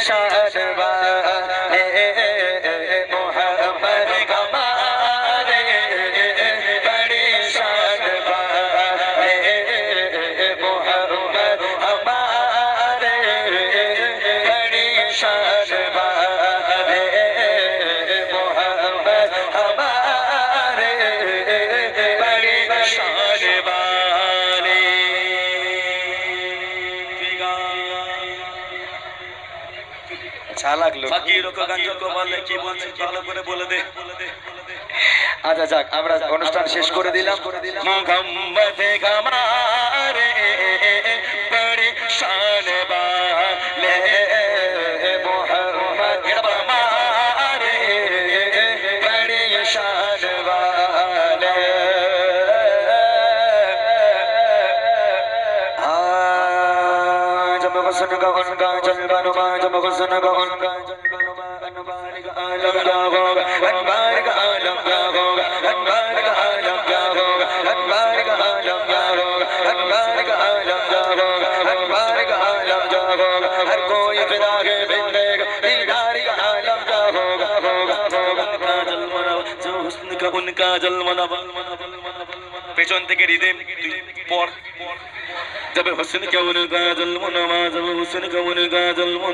शान वाले मोहम्मद हमारे बड़ी शान वाले मोहम्मद हमारे बड़ी शान वाले मोहम्मद हमारे बड़ी शान वाले। अच्छा লাগলো ফকিরও গাঞ্জো কো বলে কি বলছে ভালো করে বলে দে। আচ্ছা যাক আমরা অনুষ্ঠান শেষ করে দিলাম। মোহাম্মদ हमारे बड़ी शान वाले मोहम्मद हमारे बड़ी शान वाले। जब हुस्न का उनका जलवा जब हुस्न का उनका जलवा अनवार का आलम क्या होगा अनवार का आलम क्या होगा अनवार का आलम क्या होगा अनवार का आलम क्या होगा अनवार का आलम क्या होगा अनवार का आलम क्या होगा हर कोई फिदा के बिंदेगा दीदार का आलम क्या होगा होगा होगा काजल मना जो हुस्न का उनका जलवा पेছন থেকে রিদেম পর जब हुस्न का उनका जलवा जब हुस्न का उनका जलवा